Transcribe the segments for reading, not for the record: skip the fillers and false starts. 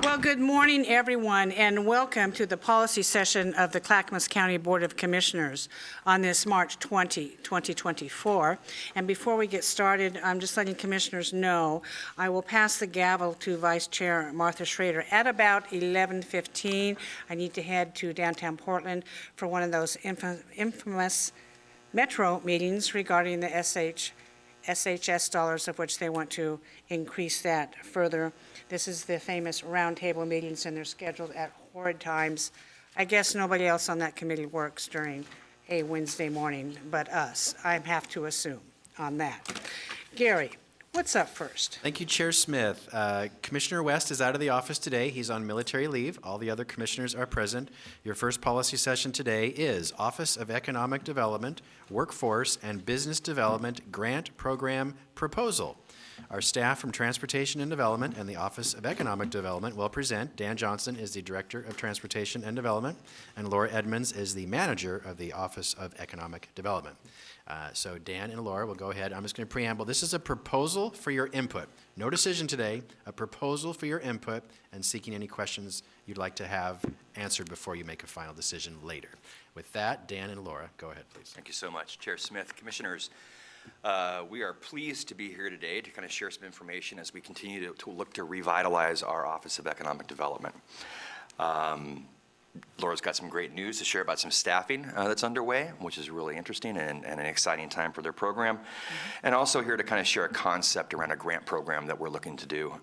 Well, good morning, everyone, and welcome to the policy session of the Clackamas County Board of Commissioners on this March 20, 2024. And before we get started, I'm just letting commissioners know I will pass the gavel to Vice Chair Martha Schrader at about 11:15. I need to head to downtown Portland for one of those infamous Metro meetings regarding the SHS dollars, of which they want to increase that further. This is the famous roundtable meetings, and they're scheduled at horrid times. I guess nobody else on that committee works during a Wednesday morning but us. I have to assume on that. Gary, what's up first? Thank you, Chair Smith. Commissioner West is out of the office today. He's on military leave. All the other commissioners are present. Your first policy session today is Office of Economic Development, Workforce, and Business Development Grant Program Proposal. Our staff from Transportation and Development and the Office of Economic Development will present. Dan Johnson is the Director of Transportation and Development, and Laura Edmonds is the Manager of the Office of Economic Development. So Dan and Laura will go ahead. I'm just going to preamble. This is a proposal for your input. No decision today, a proposal for your input and seeking any questions you'd like to have answered before you make a final decision later. With that, Dan and Laura, go ahead, please. Thank you so much, Chair Smith. Commissioners, we are pleased to be here today to kind of share some information as we continue to look to revitalize our Office of Economic Development. Laura's got some great news to share about some staffing that's underway, which is really interesting and an exciting time for their program. And also here to kind of share a concept around a grant program that we're looking to do.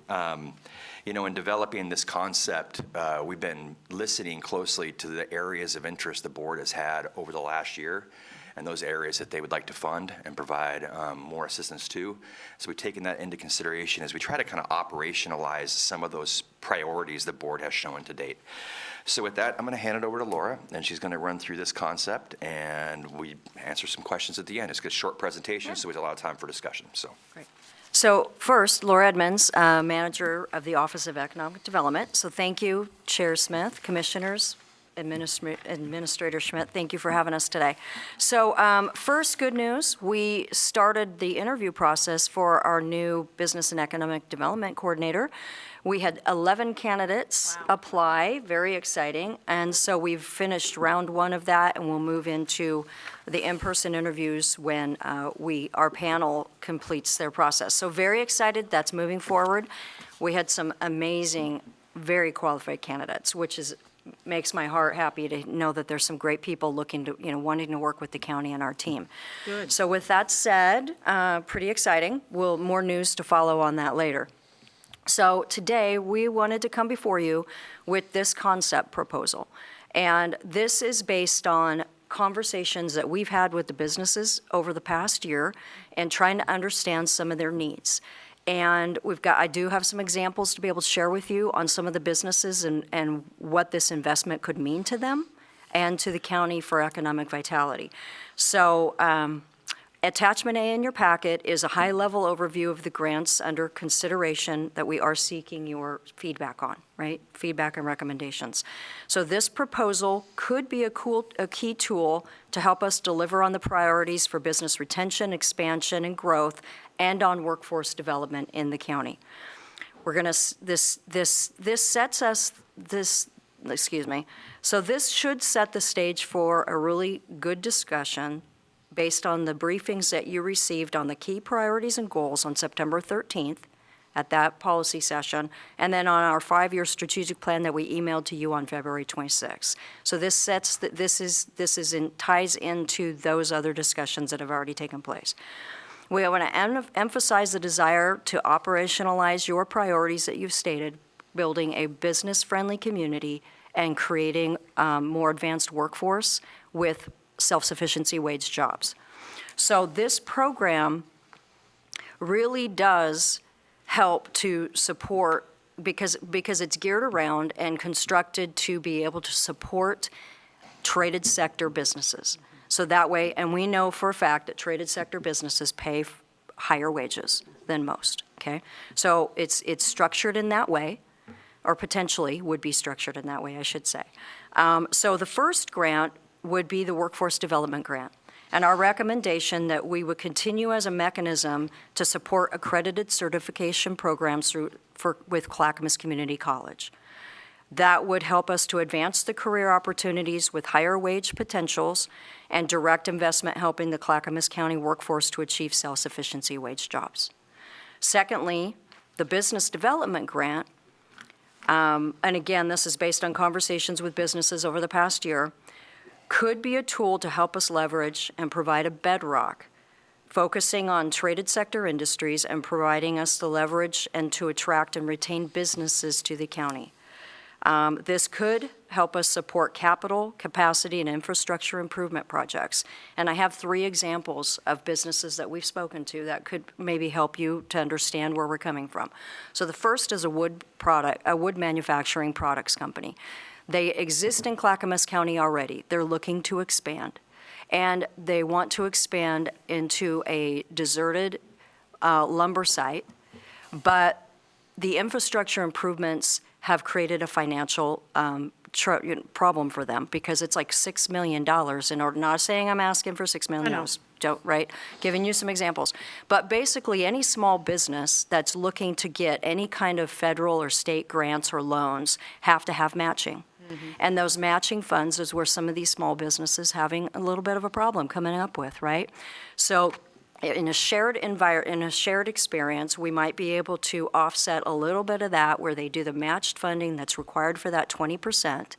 You know, in developing this concept, we've been listening closely to the areas of interest the board has had over the last year, and those areas that they would like to fund and provide more assistance to. So we've taken that into consideration as we try to kind of operationalize some of those priorities the board has shown to date. So with that, I'm going to hand it over to Laura, and she's going to run through this concept, and we answer some questions at the end. It's a short presentation, so we have a lot of time for discussion. So. Great. So first, Laura Edmonds, Manager of the Office of Economic Development. So thank you, Chair Smith, Commissioners, Administrator Schmidt, thank you for having us today. So first, good news, we started the interview process for our new Business and Economic Development Coordinator. We had 11 candidates apply, very exciting, and so we've finished round one of that, and we'll move into the in-person interviews when our panel completes their process. So very excited, that's moving forward. We had some amazing, very qualified candidates, which makes my heart happy to know that there's some great people looking to, wanting to work with the county and our team. Good. So with that said, pretty exciting. More news to follow on that later. So today we wanted to come before you with this concept proposal. And this is based on conversations that we've had with the businesses over the past year and trying to understand some of their needs. And I do have some examples to be able to share with you on some of the businesses and what this investment could mean to them and to the county for economic vitality. So attachment A in your packet is a high-level overview of the grants under consideration that we are seeking your feedback on, right? Feedback and recommendations. So this proposal could be a key tool to help us deliver on the priorities for business retention, expansion, and growth, and on workforce development in the county. So this should set the stage for a really good discussion based on the briefings that you received on the key priorities and goals on September 13th at that policy session, and then on our 5-year strategic plan that we emailed to you on February 26th. So this ties into those other discussions that have already taken place. We want to emphasize the desire to operationalize your priorities that you've stated, building a business-friendly community and creating more advanced workforce with self-sufficiency wage jobs. So this program really does help to support, because it's geared around and constructed to be able to support traded sector businesses. So that way, and we know for a fact that traded sector businesses pay higher wages than most, okay? So it's structured in that way, or potentially would be structured in that way, I should say. So the first grant would be the Workforce Development Grant. And our recommendation that we would continue as a mechanism to support accredited certification programs with Clackamas Community College. That would help us to advance the career opportunities with higher wage potentials and direct investment helping the Clackamas County workforce to achieve self-sufficiency wage jobs. Secondly, the business development grant, and again, this is based on conversations with businesses over the past year, could be a tool to help us leverage and provide a bedrock, focusing on traded sector industries and providing us the leverage and to attract and retain businesses to the county. This could help us support capital, capacity, and infrastructure improvement projects. And I have 3 examples of businesses that we've spoken to that could maybe help you to understand where we're coming from. So the first is a wood manufacturing products company. They exist in Clackamas County already. They're looking to expand. And they want to expand into a deserted lumber site, but the infrastructure improvements have created a financial problem for them because it's like $6 million in order, not saying I'm asking for $6 million, I know. don't, right? Giving you some examples. But basically, any small business that's looking to get any kind of federal or state grants or loans have to have matching. And those matching funds is where some of these small businesses having a little bit of a problem coming up with, right? So in a shared experience, we might be able to offset a little bit of that where they do the matched funding that's required for that 20%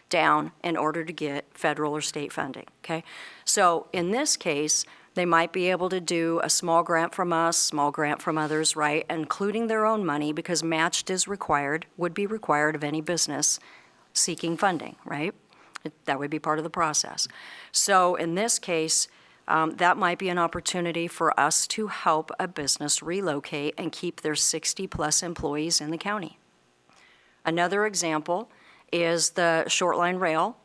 down in order to get federal or state funding, okay? So in this case, they might be able to do a small grant from us, small grant from others, right? Including their own money because matched is required, would be required of any business seeking funding, right? That would be part of the process. So in this case, that might be an opportunity for us to help a business relocate and keep their 60-plus employees in the county. Another example is the Shortline Rail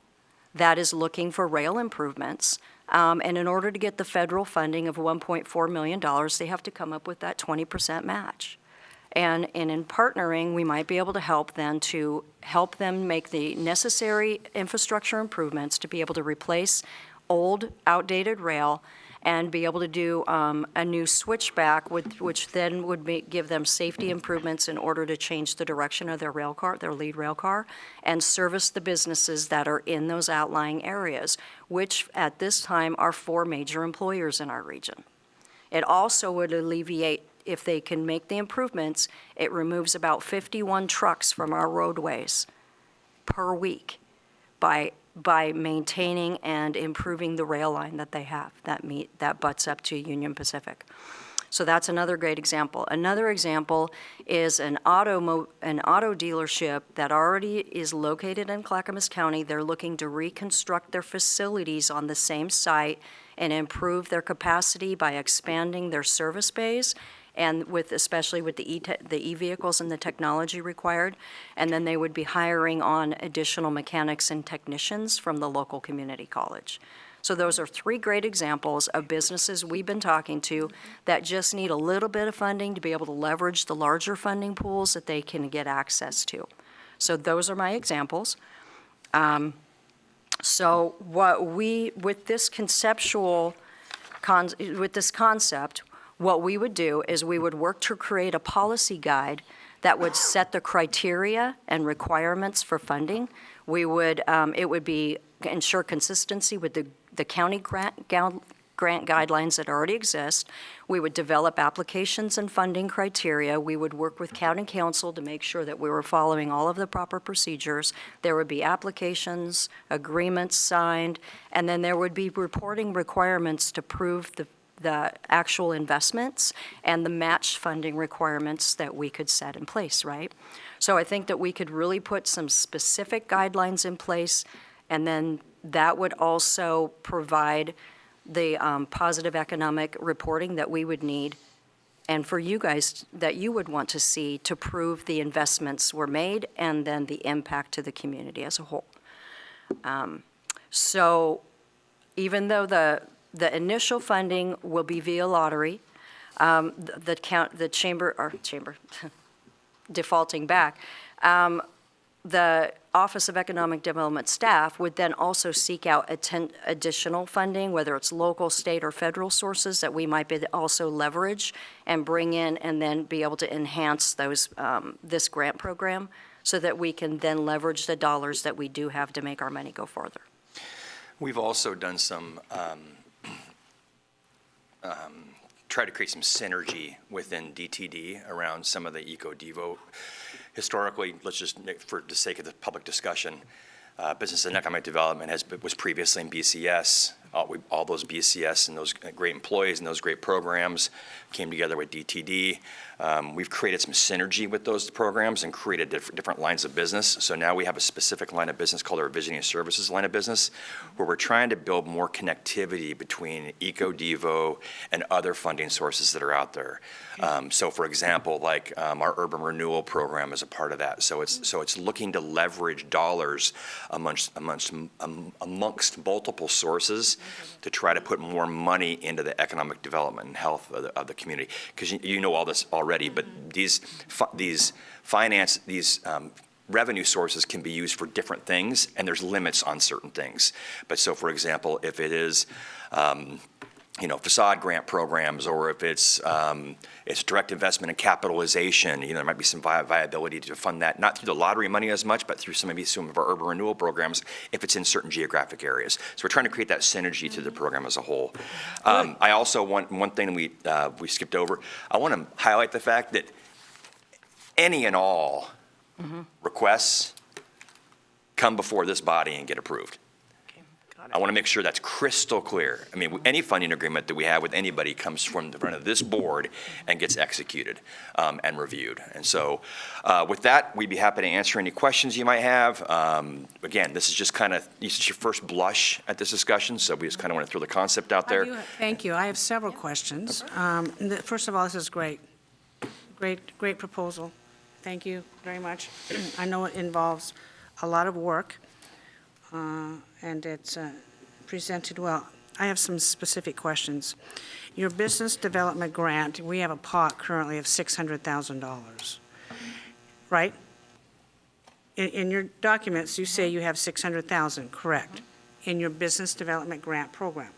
that is looking for rail improvements. And in order to get the federal funding of $1.4 million, they have to come up with that 20% match. And in partnering, we might be able to help them make the necessary infrastructure improvements to be able to replace old, outdated rail and be able to do a new switchback, which then would give them safety improvements in order to change the direction of their rail car, their lead rail car, and service the businesses that are in those outlying areas, which at this time are 4 major employers in our region. It also would alleviate, if they can make the improvements, it removes about 51 trucks from our roadways per week by maintaining and improving the rail line that they have that butts up to Union Pacific. So that's another great example. Another example is an auto dealership that already is located in Clackamas County. They're looking to reconstruct their facilities on the same site and improve their capacity by expanding their service bays and especially with the e-vehicles and the technology required. And then they would be hiring on additional mechanics and technicians from the local community college. So those are 3 great examples of businesses we've been talking to that just need a little bit of funding to be able to leverage the larger funding pools that they can get access to. So those are my examples. So with this concept, what we would do is we would work to create a policy guide that would set the criteria and requirements for funding. It would ensure consistency with the county grant guidelines that already exist. We would develop applications and funding criteria. We would work with county council to make sure that we were following all of the proper procedures. There would be applications, agreements signed, and then there would be reporting requirements to prove the actual investments and the match funding requirements that we could set in place, right? So I think that we could really put some specific guidelines in place, and then that would also provide the positive economic reporting that we would need and for you guys that you would want to see to prove the investments were made and then the impact to the community as a whole. So even though the initial funding will be via lottery, the chamber defaulting back, the Office of Economic Development staff would then also seek out additional funding, whether it's local, state, or federal sources that we might be also leverage and bring in and then be able to enhance those this grant program so that we can then leverage the dollars that we do have to make our money go further. We've also done some, try to create some synergy within DTD around some of the EcoDevo. Historically, let's just, for the sake of the public discussion, Business and Economic Development was previously in BCS. All those BCS and those great employees and those great programs came together with DTD. We've created some synergy with those programs and created different lines of business. So now we have a specific line of business called our Visiting Services line of business, where we're trying to build more connectivity between EcoDevo and other funding sources that are out there. So for example, like our urban renewal program is a part of that. So it's looking to leverage dollars amongst multiple sources to try to put more money into the economic development and health of the community. Because you know all this already, but these revenue sources can be used for different things, and there's limits on certain things. But so, for example, if it is facade grant programs, or if it's direct investment and capitalization, there might be some viability to fund that, not through the lottery money as much, but through maybe some of our urban renewal programs if it's in certain geographic areas. So we're trying to create that synergy to the program as a whole. I also want, one thing we skipped over, I want to highlight the fact that any and all requests come before this body and get approved. I want to make sure that's crystal clear. I mean, any funding agreement that we have with anybody comes from the front of this board and gets executed and reviewed. And so with that, we'd be happy to answer any questions you might have. Again, this is just this is your first blush at this discussion, so we just kind of want to throw the concept out there. Thank you. I have several questions. First of all, this is great. Great proposal. Thank you very much. I know it involves a lot of work. And it's presented well. I have some specific questions. Your business development grant, we have a pot currently of $600,000, right? In your documents, you say you have $600,000, correct? In your business development grant program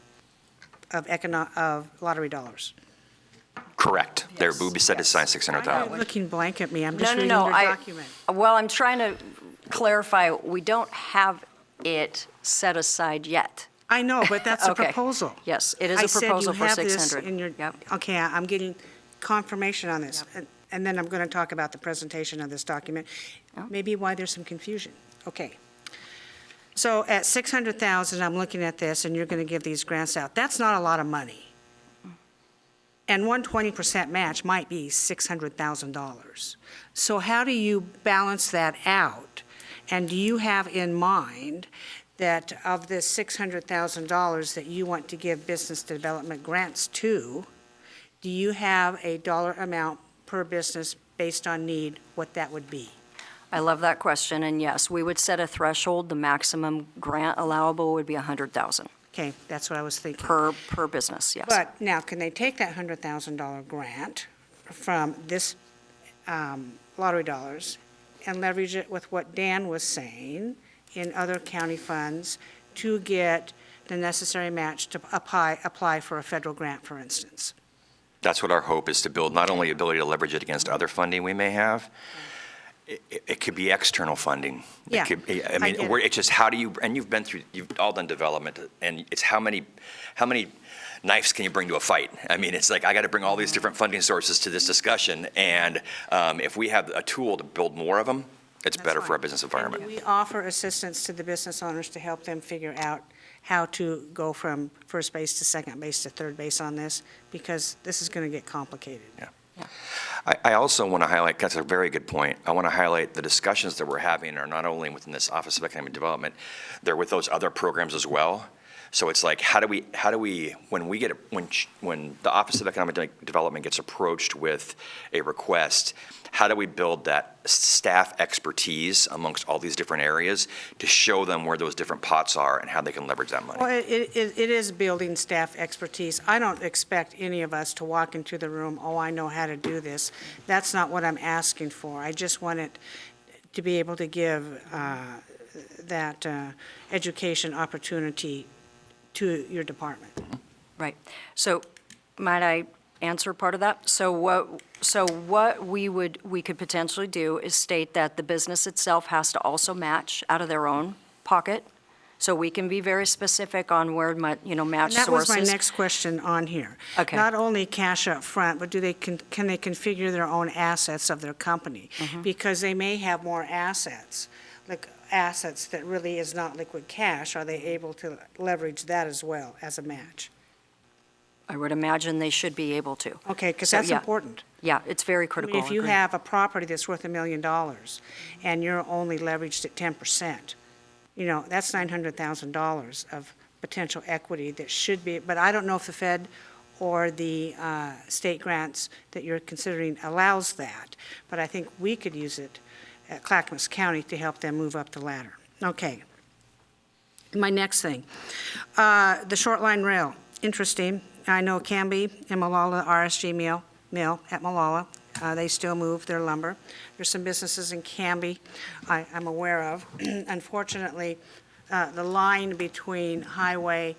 of lottery dollars. Correct. There will be set aside You're $600,000. looking blank at me. I'm just reading No, your document. Well, I'm trying to clarify, we don't have it set aside yet. I know, but that's a Okay. proposal. Yes, it is a proposal for I said you have 600. this in your, Yep. okay, I'm getting confirmation on this. And then I'm going to talk about the presentation of this document, maybe why there's some confusion. Okay. So at $600,000, I'm looking at this, and you're going to give these grants out. That's not a lot of money. And 120% match might be $600,000. So how do you balance that out? And do you have in mind that of this $600,000 that you want to give business development grants to, do you have a dollar amount per business based on need, what that would be? I love that question, and yes, we would set a threshold. The maximum grant allowable would be $100,000 Okay, that's what I was thinking. per business, yes. But now, can they take that $100,000 grant from this lottery dollars and leverage it with what Dan was saying in other county funds to get the necessary match to apply for a federal grant, for instance? That's what our hope is, to build not only ability to leverage it against other funding we may have, it could be external funding. Yeah, It could be, I get it. it's just how do you, and you've all done development, and it's how many knives can you bring to a fight? I mean, it's like, I got to bring all these different funding sources to this discussion, and if we have a tool to build more of them, it's better for our business environment. And do we offer assistance to the business owners to help them figure out how to go from first base to second base to third base on this? Because this is going to get complicated. Yeah. I also want to highlight, that's a very good point, I want to highlight the discussions that we're having are not only within this Office of Economic Development, they're with those other programs as well. So it's like, how do we, when the Office of Economic Development gets approached with a request, how do we build that staff expertise amongst all these different areas to show them where those different pots are and how they can leverage that money? Well, it is building staff expertise. I don't expect any of us to walk into the room, oh, I know how to do this. That's not what I'm asking for. I just want it to be able to give that education opportunity to your department. Right. So might I answer part of that? So what we could potentially do is state that the business itself has to also match out of their own pocket. So we can be very specific on where, match And that sources. was my next question on here. Okay. Not only cash up front, but can they configure their own assets of their company? Mm-hmm. Because they may have more assets, like assets that really is not liquid cash. Are they able to leverage that as well as a match? I would imagine they should be able to. Okay, because So, that's yeah. important. Yeah, it's very I critical. mean, if you agree. have a property that's worth $1 million and you're only leveraged at 10%, that's $900,000 of potential equity that should be, but I don't know if the Fed or the state grants that you're considering allows that, but I think we could use it at Clackamas County to help them move up the ladder. Okay. My next thing, the short line rail, interesting. I know Canby and Malala RSG mill at Malala, they still move their lumber. There's some businesses in Canby I'm aware of. Unfortunately, the line between Highway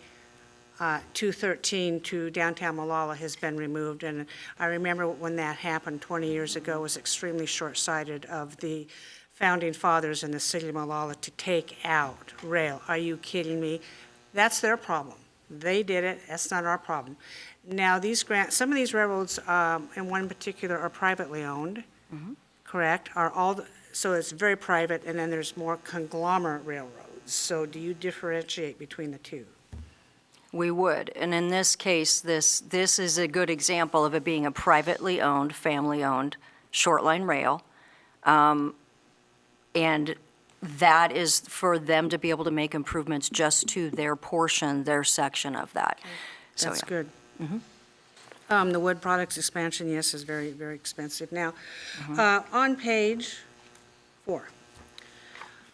213 to downtown Malala has been removed, and I remember when that happened 20 years ago, was extremely short-sighted of the founding fathers in the city of Malala to take out rail. Are you kidding me? That's their problem. They did it, that's not our problem. Now, these grants, some of these railroads, in one particular, are privately owned, correct? So it's very private, and then there's more conglomerate railroads. So do you differentiate between the two? We would, and in this case, this is a good example of it being a privately owned, family-owned short line rail. And that is for them to be able to make improvements just to their portion, their section of that. So, That's yeah. good. The wood products expansion, yes, is very, very expensive. Now, on page 4,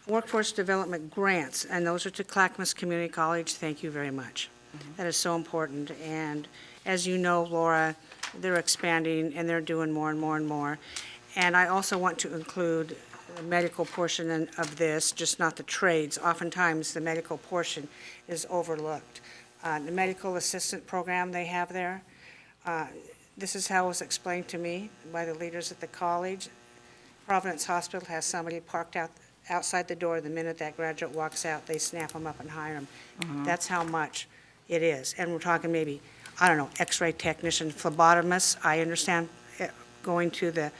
workforce development grants, and those are to Clackamas Community College. Thank you very much. That is so important. And as you know, Laura, they're expanding and they're doing more and more and more. And I also want to include the medical portion of this, just not the trades. Oftentimes, the medical portion is overlooked. The medical assistant program they have there, this is how it was explained to me by the leaders at the college. Providence Hospital has somebody parked outside the door. The minute that graduate walks out, they snap them up and hire them. That's how much it is. And we're talking maybe, I don't know, x-ray technician, phlebotomist. I understand going to the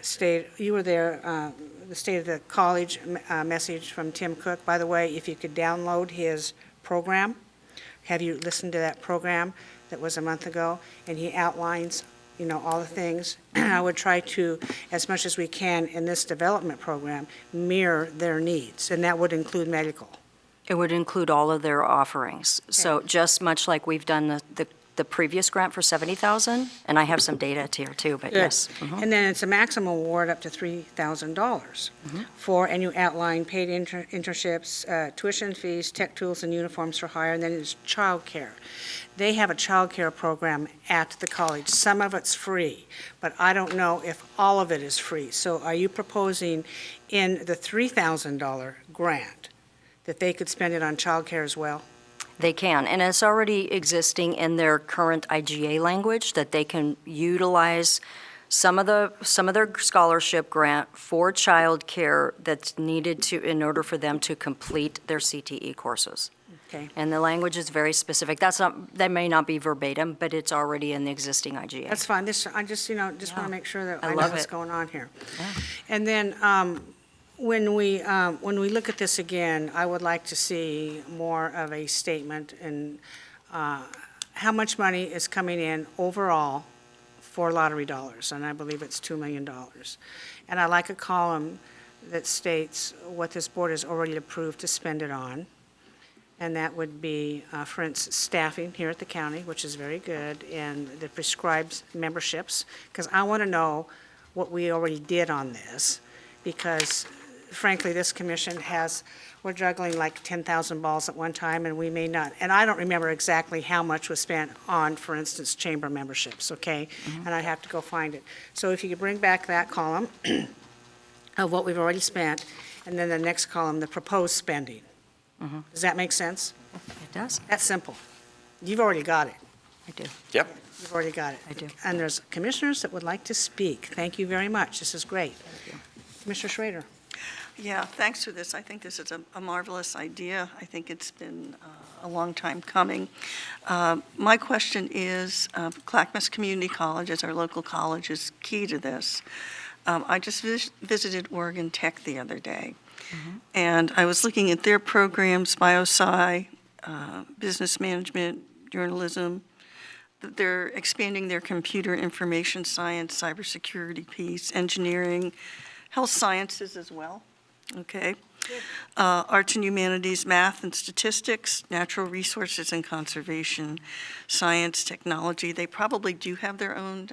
state, you were there, the state of the college message from Tim Cook. By the way, if you could download his program, have you listened to that program that was a month ago? And he outlines, all the things. I would try to, as much as we can in this development program, mirror their needs, and that would include medical. It would include all of their offerings. So just much like we've done the previous grant for $70,000, and I have some data here too, but yes. And then it's a maximum award up to $3,000 for, and you outline paid internships, tuition fees, tech tools, and uniforms for hire, and then it's childcare. They have a childcare program at the college. Some of it's free, but I don't know if all of it is free. So are you proposing in the $3,000 grant that they could spend it on childcare as well? They can, and it's already existing in their current IGA language that they can utilize some of their scholarship grant for childcare that's needed in order for them to complete their CTE courses. Okay. And the language is very specific. That may not be verbatim, but it's already in the existing IGA. That's fine. I just want to make sure that I know love what's it. going on here. Yeah. And then when we look at this again, I would like to see more of a statement and how much money is coming in overall for lottery dollars, and I believe it's $2 million. And I like a column that states what this board has already approved to spend it on, and that would be, for instance, staffing here at the county, which is very good, and the prescribed memberships, because I want to know what we already did on this, because frankly, this commission we're juggling like 10,000 balls at one time, and we may not, and I don't remember exactly how much was spent on, for instance, chamber memberships, okay? And I'd have to go find it. So if you could bring back that column of what we've already spent, and then the next column, the proposed spending. Does that make sense? It does. That's simple. You've already got it. I do. Yep. You've already got it. I do. And there's commissioners that would like to speak. Thank you very much. This is great. Commissioner Schrader. Yeah, thanks for this. I think this is a marvelous idea. I think it's been a long time coming. My question is, Clackamas Community College, as our local college, is key to this. I just visited Oregon Tech the other day, and I was looking at their programs, biosci, business management, journalism. They're expanding their computer information science, cybersecurity piece, engineering, health sciences as well. Okay. Arts and humanities, math and statistics, natural resources and conservation, science, technology. They probably do have their own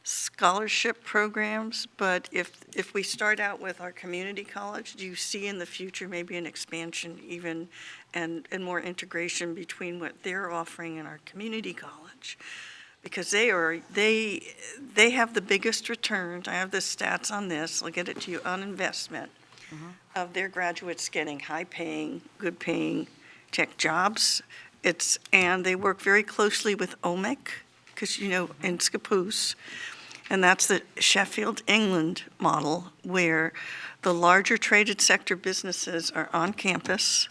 scholarship programs, but if we start out with our community college, do you see in the future maybe an expansion even and more integration between what they're offering in our community college? Because they have the biggest returns. I have the stats on this. I'll get it to you on investment of their graduates getting high-paying, good-paying tech jobs. And they work very closely with OMIC, because in Scappoose, and that's the Sheffield, England model, where the larger traded sector businesses are on campus.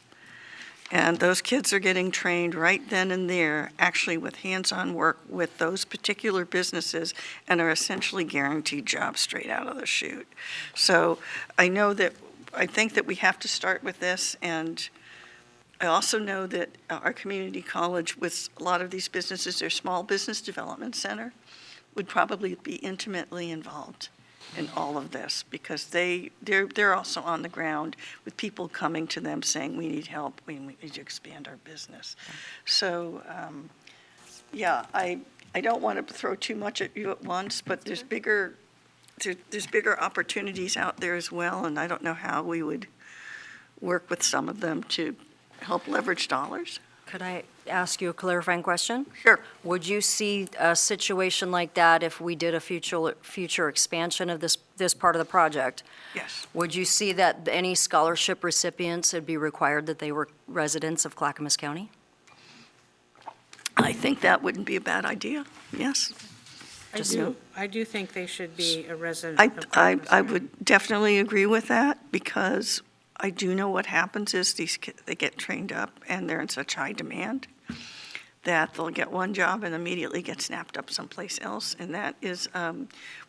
And those kids are getting trained right then and there, actually with hands-on work with those particular businesses, and are essentially guaranteed jobs straight out of the chute. So I think that we have to start with this, and I also know that our community college, with a lot of these businesses, their small business development center, would probably be intimately involved in all of this, because they're also on the ground with people coming to them saying, we need help, we need to expand our business. So, I don't want to throw too much at you at once, but there's bigger opportunities out there as well, and I don't know how we would work with some of them to help leverage dollars. Could I ask you a clarifying question? Sure. Would you see a situation like that if we did a future expansion of this part of the project? Yes. Would you see that any scholarship recipients would be required that they were residents of Clackamas County? I think that wouldn't be a bad idea, yes. I do think they should be a resident of I Clackamas. would definitely agree with that, because I do know what happens is these kids, they get trained up and they're in such high demand that they'll get one job and immediately get snapped up someplace else. And that is,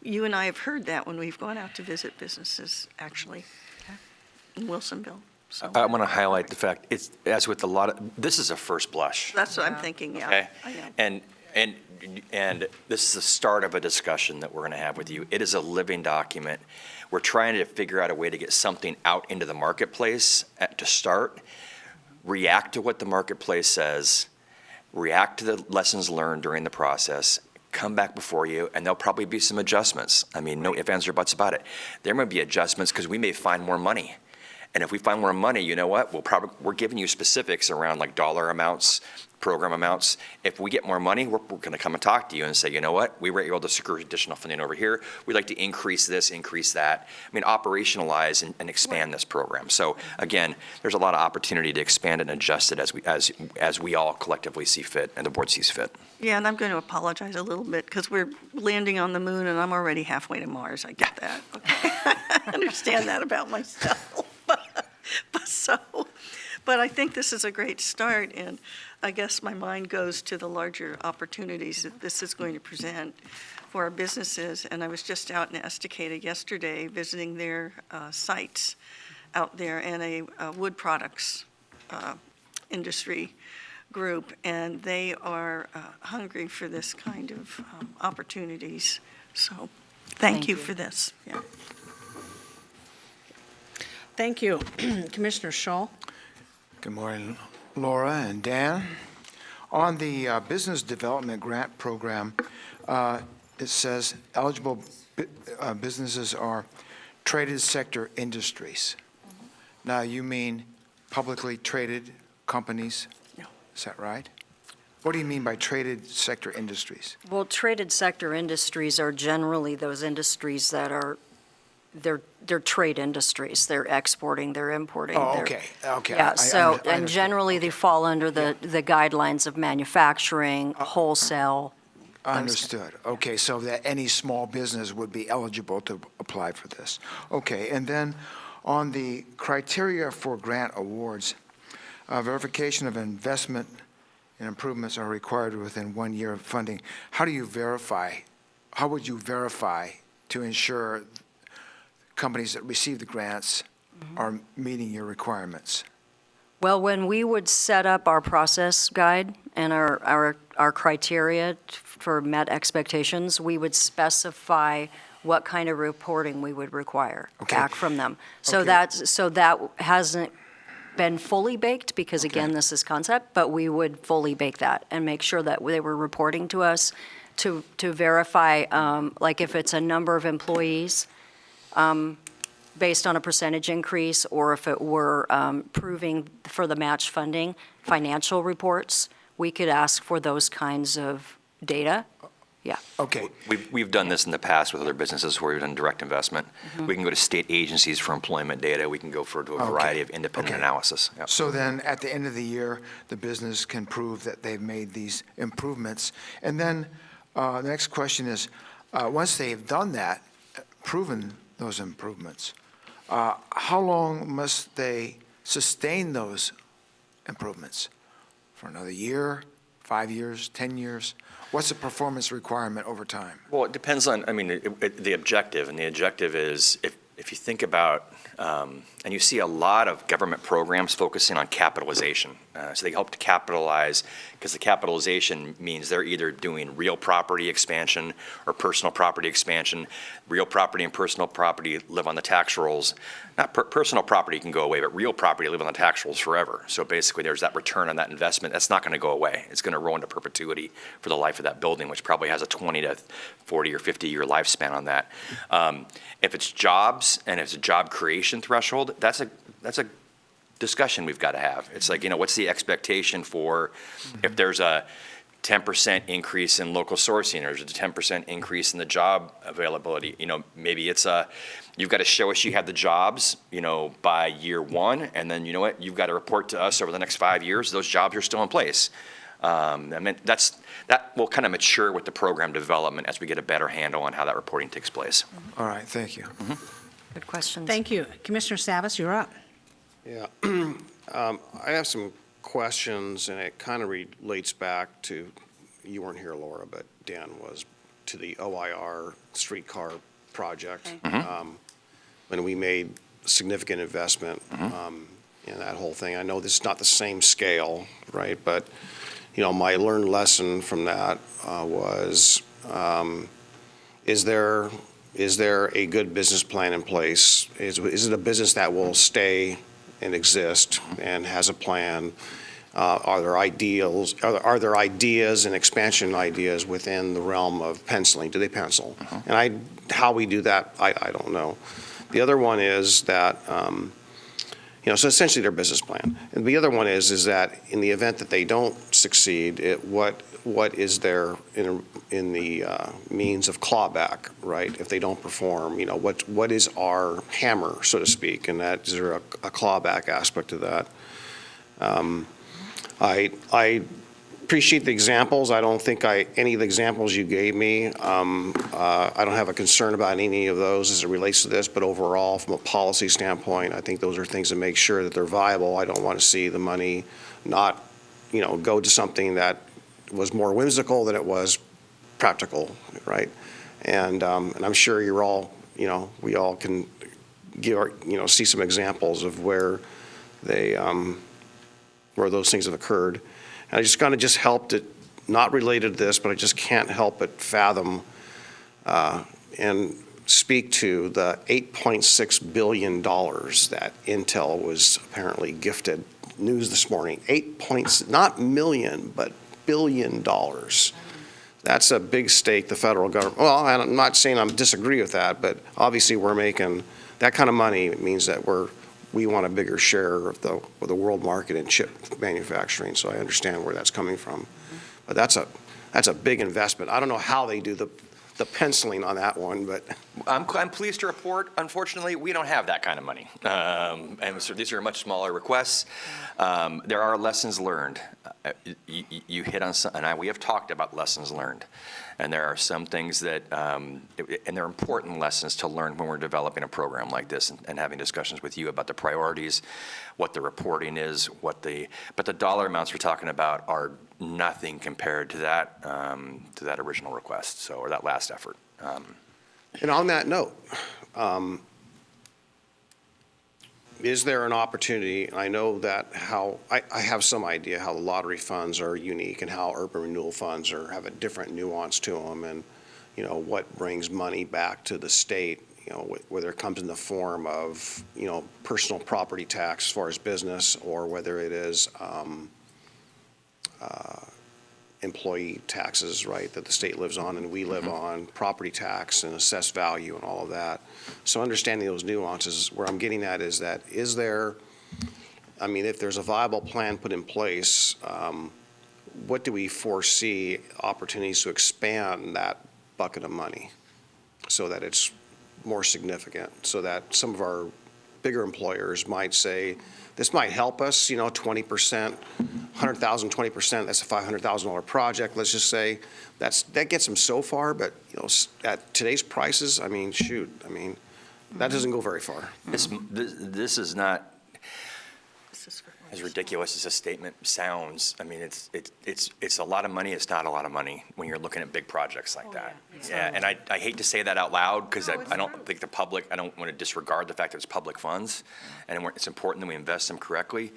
you and I have heard that when we've gone out to visit businesses, actually, in Wilsonville. So I want to highlight the fact, as with a lot of, this is a first blush. that's what I'm thinking, yeah. Okay. I know. And this is the start of a discussion that we're going to have with you. It is a living document. We're trying to figure out a way to get something out into the marketplace to start, react to what the marketplace says, react to the lessons learned during the process, come back before you, and there'll probably be some adjustments. I mean, no ifs, ands, or buts about it. There may be adjustments because we may find more money. And if we find more money, you know what? We're giving you specifics around like dollar amounts, program amounts. If we get more money, we're going to come and talk to you and say, you know what? We were able to secure additional funding over here. We'd like to increase this, increase that. I mean, operationalize and expand this program. So again, there's a lot of opportunity to expand and adjust it as we all collectively see fit and the board sees fit. Yeah, and I'm going to apologize a little bit, because we're landing on the moon and I'm already halfway to Mars. I get that. Okay. I understand that about myself. But I think this is a great start, and I guess my mind goes to the larger opportunities that this is going to present for our businesses. And I was just out in Estacada yesterday visiting their sites out there, and a wood products industry group, and they are hungry for this kind of opportunities. So thank you for this. Yeah. Thank you. Commissioner Schull. Good morning, Laura and Dan. On the Business Development Grant Program, it says eligible businesses are traded sector industries. Now, you mean publicly traded companies? No. Is that right? What do you mean by traded sector industries? Well, traded sector industries are generally those industries that are, they're trade industries. They're exporting, they're importing. Oh, they're- okay, okay. Yeah, so, and understand. generally they fall under the guidelines of manufacturing, wholesale, Understood. Okay, so that any small business would be eligible to apply for this. Okay, and then on the criteria for grant awards, verification of investment and improvements are required within 1 year of funding. How do you verify? How would you verify to ensure companies that receive the grants are meeting your requirements? Well, when we would set up our process guide and our criteria for met expectations, we would specify what kind of reporting we would require Okay. back from them. So Okay. that hasn't been fully baked, because again, Okay. this is concept, but we would fully bake that and make sure that they were reporting to us to verify, like if it's a number of employees, based on a percentage increase, or if it were proving for the match funding, financial reports, we could ask for those kinds of data. Yeah. Okay, We've done this in the past with other businesses where we've done direct investment. We can go to state agencies for employment data. We can go to a variety of independent Okay. analysis. Yep. so then at the end of the year, the business can prove that they've made these improvements. And then the next question is, once they've done that, proven those improvements, how long must they sustain those improvements? For another year, 5 years, 10 years? What's the performance requirement over time? Well, it depends on, I mean, the objective, and the objective is, if you think about, and you see a lot of government programs focusing on capitalization. So they help to capitalize, because the capitalization means they're either doing real property expansion or personal property expansion. Real property and personal property live on the tax rolls. Not personal property can go away, but real property live on the tax rolls forever. So basically, there's that return on that investment. That's not going to go away. It's going to roll into perpetuity for the life of that building, which probably has a 20 to 40 or 50-year lifespan on that. If it's jobs and if it's a job creation threshold, that's a discussion we've got to have. It's like, what's the expectation for if there's a 10% increase in local sourcing, or there's a 10% increase in the job availability? Maybe it's you've got to show us you have the jobs, by year one, and then you've got to report to us over the next 5 years those jobs are still in place. I mean, that will kind of mature with the program development as we get a better handle on how that reporting takes place. All right, thank you. Good questions. Thank you. Commissioner Savas, you're up. Yeah, I have some questions, and it kind of relates back to, you weren't here, Laura, but Dan was, to the OIR streetcar project. When we made significant investment in that whole thing. I know this is not the same scale, right? But, my learned lesson from that was, is there a good business plan in place? Is it a business that will stay and exist and has a plan? Are there ideas and expansion ideas within the realm of penciling? Do they pencil? And how we do that, I don't know. The other one is that, so essentially their business plan. And the other one is that in the event that they don't succeed, what is there in the means of clawback, right? If they don't perform, what is our hammer, so to speak, and that is there a clawback aspect to that? I appreciate the examples. I don't think any of the examples you gave me, I don't have a concern about any of those as it relates to this, but overall, from a policy standpoint, I think those are things to make sure that they're viable. I don't want to see the money not, go to something that was more whimsical than it was practical, right? And I'm sure you're all, we all can give our, see some examples of where those things have occurred. And I just kind of helped it, not related to this, but I just can't help but fathom and speak to the $8.6 billion that Intel was apparently gifted. News this morning, not million, but $1 billion. That's a big stake the federal government, well, I'm not saying I disagree with that, but obviously we're making, that kind of money means that we want a bigger share of the world market in chip manufacturing, so I understand where that's coming from. But that's a big investment. I don't know how they do the the penciling on that one, but I'm pleased to report, unfortunately, we don't have that kind of money. And so these are much smaller requests. There are lessons learned. You hit on some, and we have talked about lessons learned. And there are some things that, and they're important lessons to learn when we're developing a program like this and having discussions with you about the priorities, what the reporting is, but the dollar amounts we're talking about are nothing compared to that original request, or that last effort. And on that note, is there an opportunity, I know that I have some idea how the lottery funds are unique and how urban renewal funds have a different nuance to them, and, what brings money back to the state, whether it comes in the form of, personal property tax as far as business, or whether it is employee taxes, right, that the state lives on and we live on, property tax and assessed value and all of that. So understanding those nuances, where I'm getting at is that, if there's a viable plan put in place, what do we foresee opportunities to expand that bucket of money so that it's more significant, so that some of our bigger employers might say, this might help us, 20%, 100,000, 20%, that's a $500,000 project. Let's just say that gets them so far, but, at today's prices, that doesn't go very far. This is not as ridiculous as a statement sounds. It's a lot of money. It's not a lot of money when you're looking at big projects like that. Yeah, and I hate to say that out loud, because I don't think I don't want to disregard the fact that it's public funds, and it's important that we invest them correctly.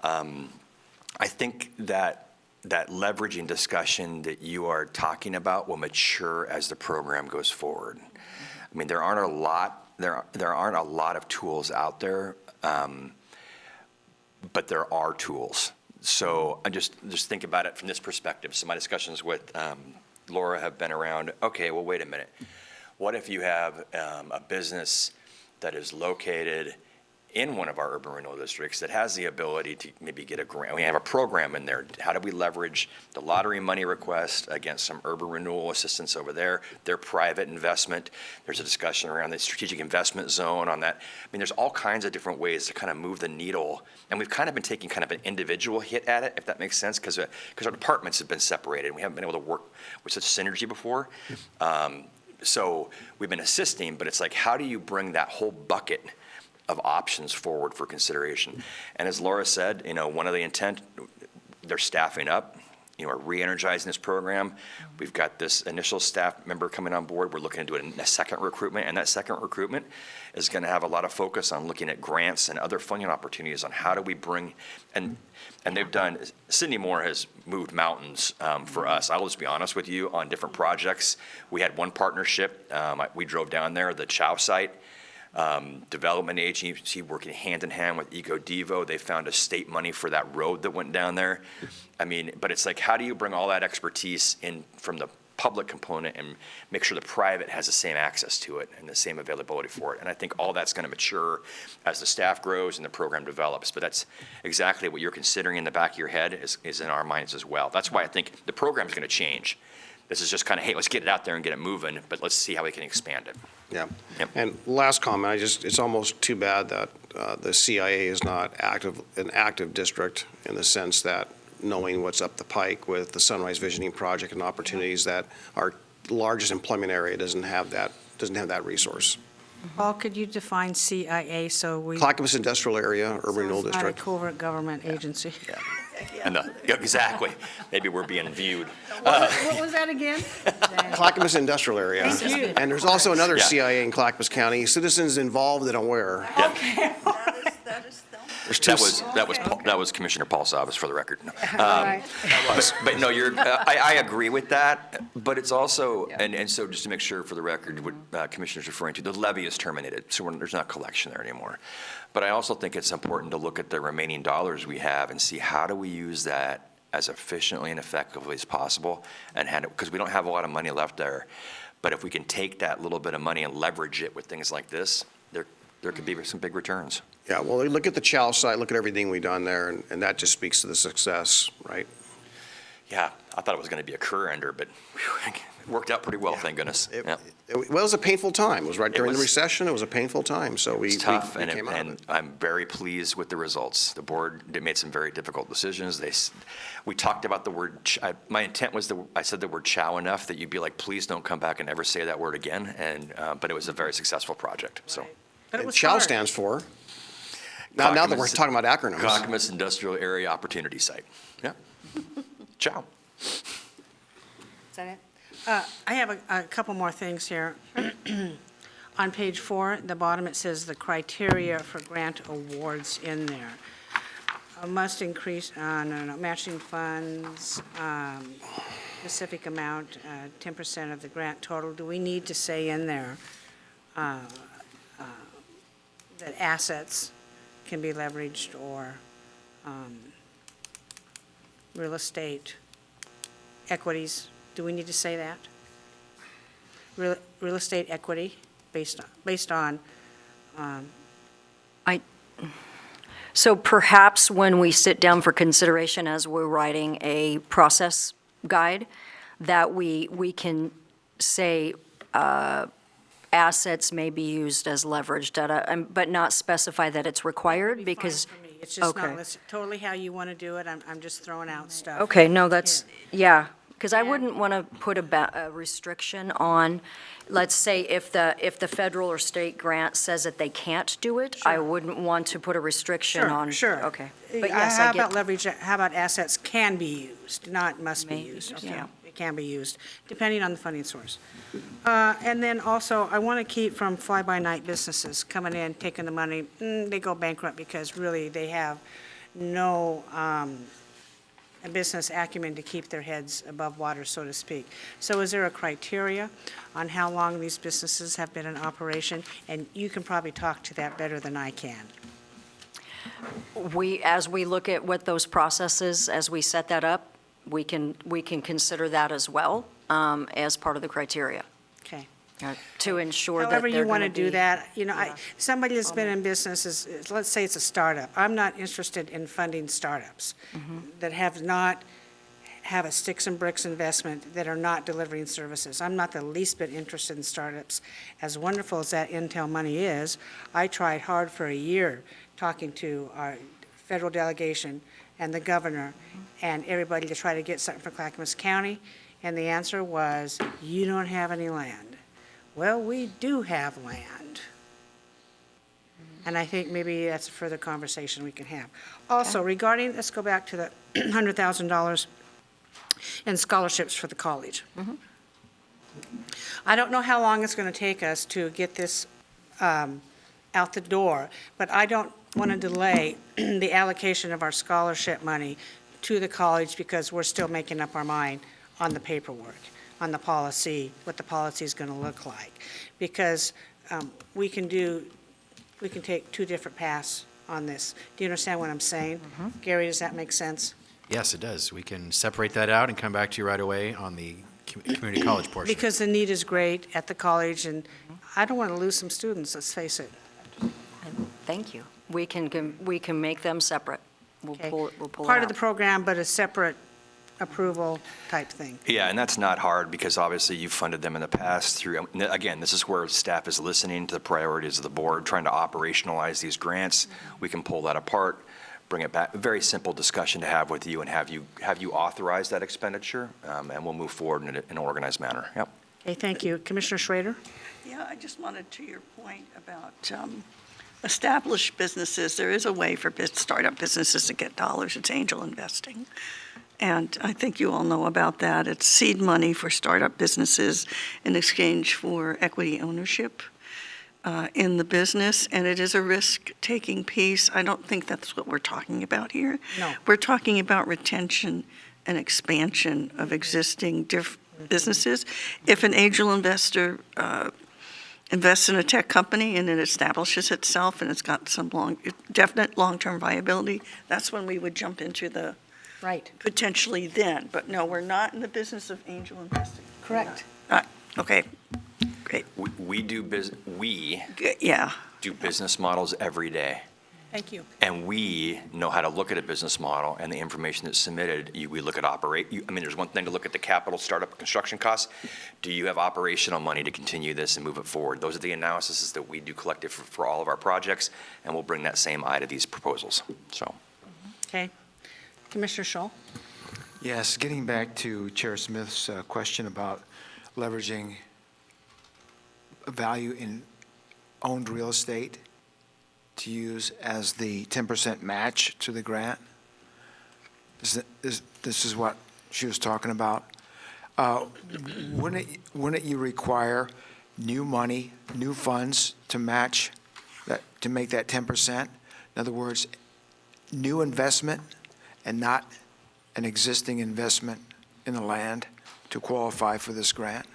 I think that leveraging discussion that you are talking about will mature as the program goes forward. There aren't a lot of tools out there, but there are tools. So I just think about it from this perspective. So my discussions with Laura have been around, okay, well, wait a minute. What if you have a business that is located in one of our urban renewal districts that has the ability to maybe get a grant? We have a program in there. How do we leverage the lottery money request against some urban renewal assistance over there, their private investment? There's a discussion around the strategic investment zone on that. There's all kinds of different ways to kind of move the needle. And we've kind of been taking kind of an individual hit at it, if that makes sense, because our departments have been separated. We haven't been able to work with such synergy before. So we've been assisting, but it's like, how do you bring that whole bucket of options forward for consideration? And as Laura said, one of the intent, they're staffing up, we're re-energizing this program. We've got this initial staff member coming on board. We're looking to do a second recruitment, and that second recruitment is going to have a lot of focus on looking at grants and other funding opportunities on how do we bring, and they've done, Sydney Moore has moved mountains for us. I'll just be honest with you, on different projects. We had one partnership, we drove down there, the Chow site, development agency working hand in hand with EcoDevo. They found a state money for that road that went down there. But it's like, how do you bring all that expertise in from the public component and make sure the private has the same access to it and the same availability for it? And I think all that's going to mature as the staff grows and the program develops. But that's exactly what you're considering in the back of your head is in our minds as well. That's why I think the program is going to change. This is just kind of, hey, let's get it out there and get it moving, but let's see how we can expand it. Yeah. Yep. And last comment, it's almost too bad that the CIA is not an active district, in the sense that knowing what's up the pike with the Sunrise Visioning Project and opportunities, that our largest employment area doesn't have that resource. Paul, could you define CIA so we... Clackamas Industrial Area, Urban Renewal So it's not District. a covert government agency. Yeah. And exactly. Maybe we're being viewed. What was that again? Clackamas Industrial Area. Thank you. And there's also another Yeah. CIA in Clackamas County, citizens involved and aware. Okay. There's two. That was Commissioner Paul Savas, for the record. Right. But no, I agree with that, but it's also, and so just to make sure for the record, what Commissioner's referring to, the levy is terminated, so there's not collection there anymore. But I also think it's important to look at the remaining dollars we have and see how do we use that as efficiently and effectively as possible, and hand it, because we don't have a lot of money left there. But if we can take that little bit of money and leverage it with things like this, there could be some big returns. Yeah, well, look at the Chow site, look at everything we've done there, and that just speaks to the success, right? Yeah, I thought it was going to be a career ender, but whew, it worked out pretty well, thank goodness. Yeah. Well, it was a painful time. It was right during the was- recession. It was a painful time, so we It's tough, we came out of and it. I'm very pleased with the results. The board made some very difficult decisions. We talked about the word, my intent was, I said the word chow enough that you'd be like, please don't come back and ever say that word again, but it was a very successful project, so. Right. But it And was CHOW hard. stands for, now that we're Clackamas- talking about acronyms. Clackamas Industrial Area Opportunity Site. Yeah. Ciao. Is that it? I have a couple more things here. On page 4, at the bottom, it says the criteria for grant awards in there. Must increase, matching funds, specific amount, 10% of the grant total. Do we need to say in there that assets can be leveraged or real estate equities? Do we need to say that? Real estate equity based on, So perhaps when we sit down for consideration as we're writing a process guide, that we can say assets may be used as leverage data, but not specify that it's required, be fine because, for me. It's just not okay. listed. Totally how you want to do it. I'm just throwing out stuff. Okay, no, that's, yeah, because I And- wouldn't want to put a restriction on, let's say, if the federal or state grant says that they can't do it, I Sure. wouldn't want to put a restriction on. Sure. Okay. But yes, How I about get, leverage, how about assets can be used, not must be May be used? used, Okay, yeah. it can be used, depending on the funding source. And then also, I want to keep from fly-by-night businesses coming in, taking the money, they go bankrupt because really they have no a business acumen to keep their heads above water, so to speak. So is there a criteria on how long these businesses have been in operation? And you can probably talk to that better than I can. as we look at what those processes, as we set that up, we can consider that as well, as part of the criteria, Okay. to ensure that However they're you want to gonna do be- that, Yeah. somebody that's been in business let's say it's a startup. I'm not interested in funding startups that have a sticks and bricks investment that are not delivering services. I'm not the least bit interested in startups. As wonderful as that Intel money is, I tried hard for a year talking to our federal delegation and the governor and everybody to try to get something for Clackamas County, and the answer was, you don't have any land. Well, we do have land. And I think maybe that's a further conversation we can have. Also, regarding, let's go back to the $100,000 in scholarships for the college. I don't know how long it's going to take us to get this out the door, but I don't want to delay the allocation of our scholarship money to the college because we're still making up our mind on the paperwork, on the policy, what the policy is going to look like. Because we can take two different paths on this. Do you understand what I'm saying? Gary, does that make sense? Yes, it does. We can separate that out and come back to you right away on the community college portion. Because the need is great at the college, and I don't want to lose some students, let's face it. Thank you. We can make them separate. We'll Okay. pull it Part of out. the program, but a separate approval type thing. Yeah, and that's not hard because obviously you've funded them in the past through, again, this is where staff is listening to the priorities of the board, trying to operationalize these grants. We can pull that apart, bring it back, a very simple discussion to have with you and have you authorize that expenditure, and we'll move forward in an organized manner. Yep. Okay, thank you. Commissioner Schrader? Yeah, I just wanted to your point about established businesses. There is a way for startup businesses to get dollars. It's angel investing. And I think you all know about that. It's seed money for startup businesses in exchange for equity ownership in the business. And it is a risk-taking piece. I don't think that's what we're talking about here. No. We're talking about retention and expansion of existing businesses. If an angel investor invests in a tech company and it establishes itself and it's got some definite long-term viability, that's when we would jump into the Right. potentially then. But no, we're not in the business of angel investing. Correct. Okay, great. We do Yeah, business models every day. Thank you. And we know how to look at a business model and the information that's submitted. We look at there's one thing to look at the capital startup and construction costs. Do you have operational money to continue this and move it forward? Those are the analyses that we do collective for all of our projects, and we'll bring that same eye to these proposals. So, Okay. Commissioner Scholl? Yes, getting back to Chair Smith's question about leveraging value in owned real estate to use as the 10% match to the grant. This is what she was talking about. Wouldn't you require new money, new funds to match that, to make that 10%? In other words, new investment and not an existing investment in the land to qualify for this grant?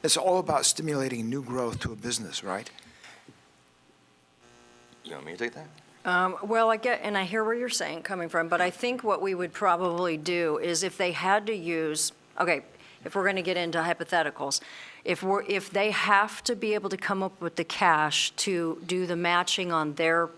It's all about stimulating new growth to a business, right? you want me to take that? Well, I get, and I hear where you're saying, coming from, but I think what we would probably do is if they had to use, okay, if we're going to get into hypotheticals, if they have to be able to come up with the cash to do the matching on their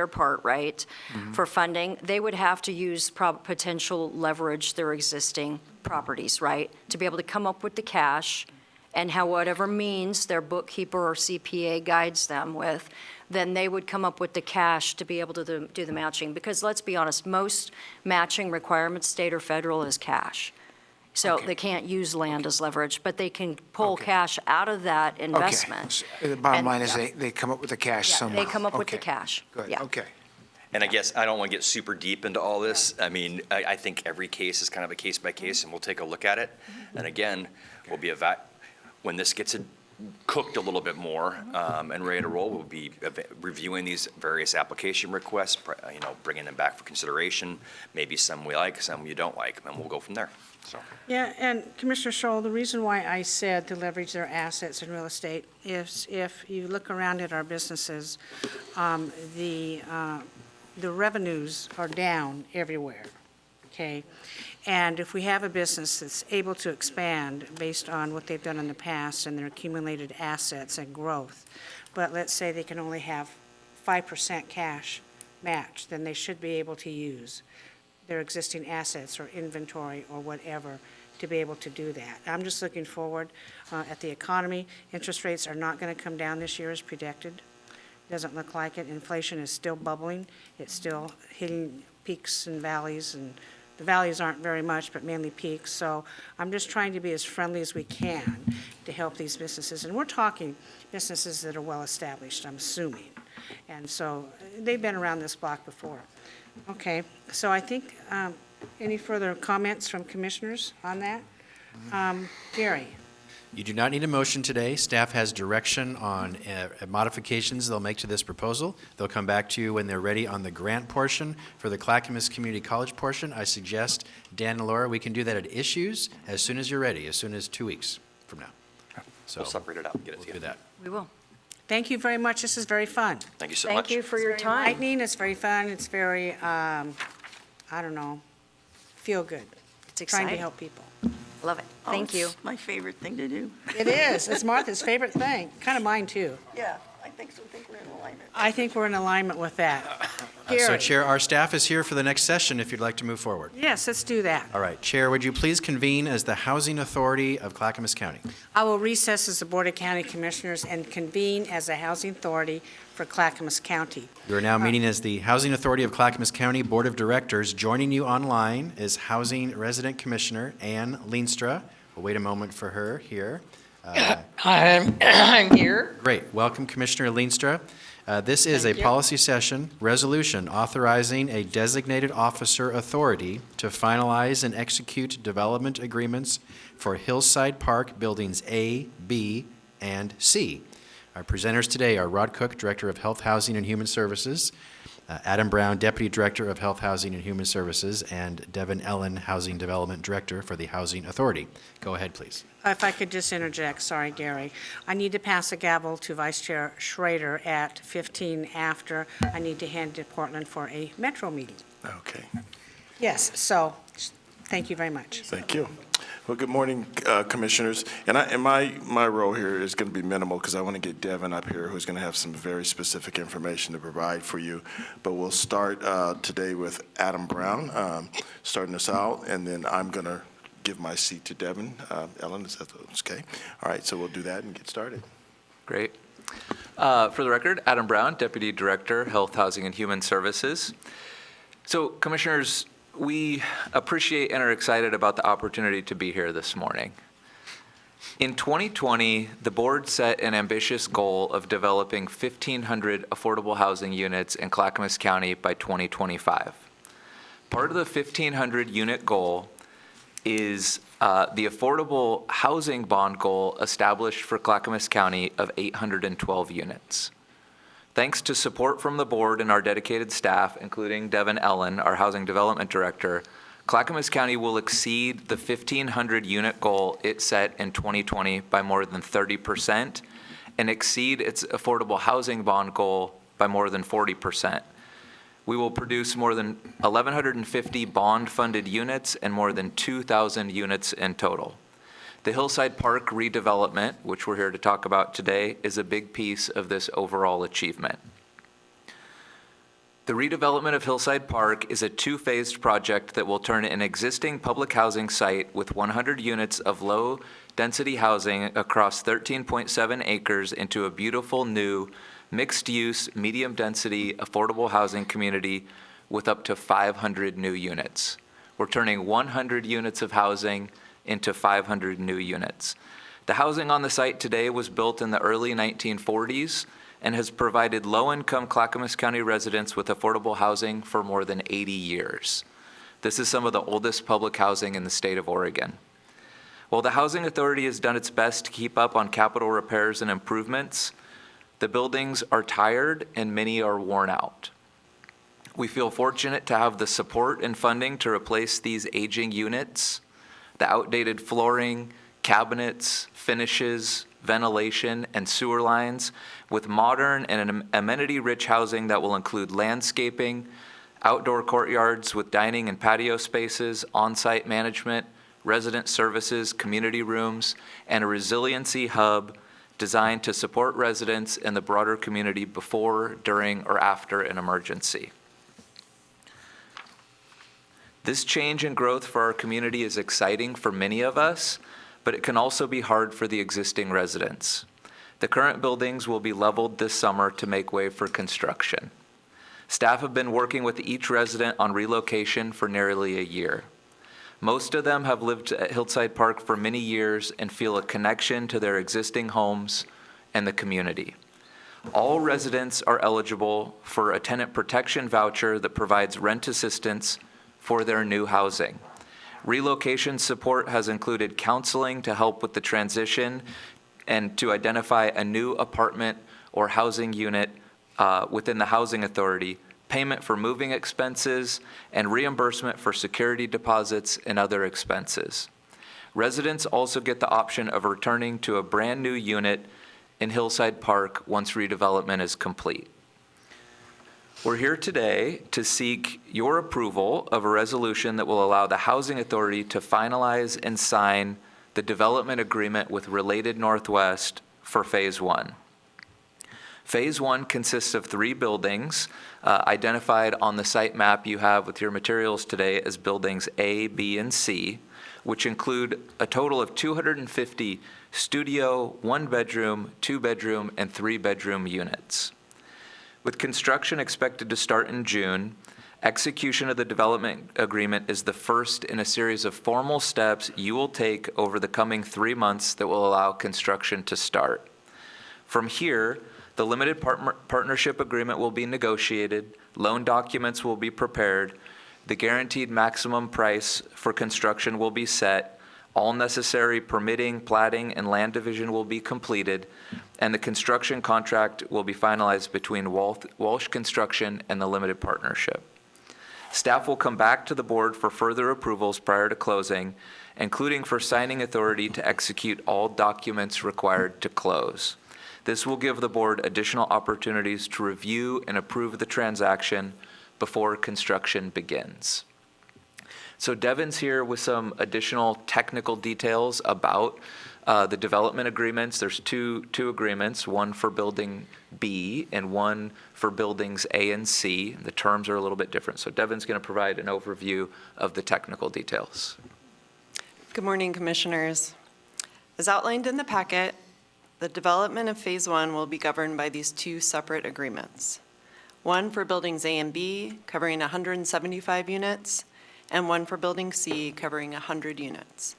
part, right, for funding, they would have to use potential leverage their existing properties, right, to be able to come up with the cash, and whatever means their bookkeeper or CPA guides them with, then they would come up with the cash to be able to do the matching. Because let's be honest, most matching requirements, state or federal, is cash. So Okay. they can't use land as leverage, but they can pull Okay. cash out of that investment. Okay. The bottom And- line is yeah. they come up with the cash Yeah, somehow. they come up with the Okay. cash. Good, Yeah. okay. And I guess I don't want to get super deep into all this. I mean, I think every case is kind of a case by case, and we'll take a look at it. And again, we'll be when this gets cooked a little bit more and ready to roll, we'll be reviewing these various application requests, bringing them back for consideration. Maybe some we like, some you don't like, and we'll go from there. So. Yeah, and Commissioner Scholl, the reason why I said to leverage their assets in real estate is if you look around at our businesses, the revenues are down everywhere, okay? And if we have a business that's able to expand based on what they've done in the past and their accumulated assets and growth, but let's say they can only have 5% cash match, then they should be able to use their existing assets or inventory or whatever to be able to do that. I'm just looking forward at the economy. Interest rates are not going to come down this year as predicted. Doesn't look like it. Inflation is still bubbling. It's still hitting peaks and valleys, and the valleys aren't very much, but mainly peaks. So I'm just trying to be as friendly as we can to help these businesses. And we're talking businesses that are well-established, I'm assuming. And so they've been around this block before. Okay, so I think, any further comments from commissioners on that? Gary? You do not need a motion today. Staff has direction on modifications they'll make to this proposal. They'll come back to you when they're ready on the grant portion. For the Clackamas Community College portion, I suggest, Dan and Laura, we can do that at issues as soon as you're ready, as soon as 2 weeks from now. So We'll separate it out and get it to we'll you. do that. We will. Thank you very much. This is very fun. Thank you so much. Thank you for your Very time. enlightening, it's very fun, it's very, I don't know, feel good. It's Trying to exciting. help people. Love it. Oh, Thank you. it's my favorite thing to do. It is, it's Martha's favorite thing, kind of mine too. Yeah, I think so. I think we're in alignment. I think we're in alignment with that. So Gary? Chair, our staff is here for the next session if you'd like to move forward. Yes, let's do that. All right, Chair, would you please convene as the Housing Authority of Clackamas County? I will recess as the Board of County Commissioners and convene as a housing authority for Clackamas County. You are now meeting as the Housing Authority of Clackamas County Board of Directors. Joining you online is Housing Resident Commissioner Ann Leenstra. We'll wait a moment for her here. I'm here. Great. Welcome, Commissioner Leenstra. This is a Thank you. policy session resolution authorizing a designated officer authority to finalize and execute development agreements for Hillside Park Buildings A, B, and C. Our presenters today are Rod Cook, Director of Health, Housing, and Human Services, Adam Brown, Deputy Director of Health, Housing, and Human Services, and Devin Ellen, Housing Development Director for the Housing Authority. Go ahead, please. If I could just interject, sorry, Gary. I need to pass a gavel to Vice Chair Schrader at 15 after. I need to hand to Portland for a Metro meeting. Okay, Yes, so, thank you very much. thank you. Well, good morning, Commissioners. And my role here is going to be minimal because I want to get Devin up here, who's going to have some very specific information to provide for you. But we'll start today with Adam Brown, starting us out, and then I'm going to give my seat to Devin. Ellen, is that okay? All right, so we'll do that and get started. Great. For the record, Adam Brown, Deputy Director, Health, Housing, and Human Services. So, Commissioners, we appreciate and are excited about the opportunity to be here this morning. In 2020, the board set an ambitious goal of developing 1,500 affordable housing units in Clackamas County by 2025. Part of the 1,500 unit goal is the affordable housing bond goal established for Clackamas County of 812 units. Thanks to support from the board and our dedicated staff, including Devin Ellen, our Housing Development Director, Clackamas County will exceed the 1,500 unit goal it set in 2020 by more than 30% and exceed its affordable housing bond goal by more than 40%. We will produce more than 1,150 bond-funded units and more than 2,000 units in total. The Hillside Park redevelopment, which we're here to talk about today, is a big piece of this overall achievement. The redevelopment of Hillside Park is a two-phased project that will turn an existing public housing site with 100 units of low-density housing across 13.7 acres into a beautiful new mixed-use, medium-density, affordable housing community with up to 500 new units. We're turning 100 units of housing into 500 new units. The housing on the site today was built in the early 1940s and has provided low-income Clackamas County residents with affordable housing for more than 80 years. This is some of the oldest public housing in the state of Oregon. While the Housing Authority has done its best to keep up on capital repairs and improvements, the buildings are tired and many are worn out. We feel fortunate to have the support and funding to replace these aging units, the outdated flooring, cabinets, finishes, ventilation, and sewer lines with modern and amenity-rich housing that will include landscaping, outdoor courtyards with dining and patio spaces, on-site management, resident services, community rooms, and a resiliency hub designed to support residents and the broader community before, during, or after an emergency. This change and growth for our community is exciting for many of us, but it can also be hard for the existing residents. The current buildings will be leveled this summer to make way for construction. Staff have been working with each resident on relocation for nearly a year. Most of them have lived at Hillside Park for many years and feel a connection to their existing homes and the community. All residents are eligible for a tenant protection voucher that provides rent assistance for their new housing. Relocation support has included counseling to help with the transition and to identify a new apartment or housing unit within the Housing Authority, payment for moving expenses, and reimbursement for security deposits and other expenses. Residents also get the option of returning to a brand new unit in Hillside Park once redevelopment is complete. We're here today to seek your approval of a resolution that will allow the Housing Authority to finalize and sign the development agreement with Related Northwest for Phase 1. Phase 1 consists of 3 buildings identified on the site map you have with your materials today as buildings A, B, and C, which include a total of 250 studio, 1-bedroom, 2-bedroom, and 3-bedroom units. With construction expected to start in June, execution of the development agreement is the first in a series of formal steps you will take over the coming 3 months that will allow construction to start. From here, the limited partnership agreement will be negotiated, loan documents will be prepared, the guaranteed maximum price for construction will be set, all necessary permitting, platting, and land division will be completed, and the construction contract will be finalized between Walsh Construction and the limited partnership. Staff will come back to the board for further approvals prior to closing, including for signing authority to execute all documents required to close. This will give the board additional opportunities to review and approve the transaction before construction begins. So Devin's here with some additional technical details about the development agreements. There's two agreements, one for Building B and one for Buildings A and C. The terms are a little bit different. So Devin's going to provide an overview of the technical details. Good morning, Commissioners. As outlined in the packet, the development of Phase 1 will be governed by these two separate agreements. One for Buildings A and B, covering 175 units, and one for Building C, covering 100 units.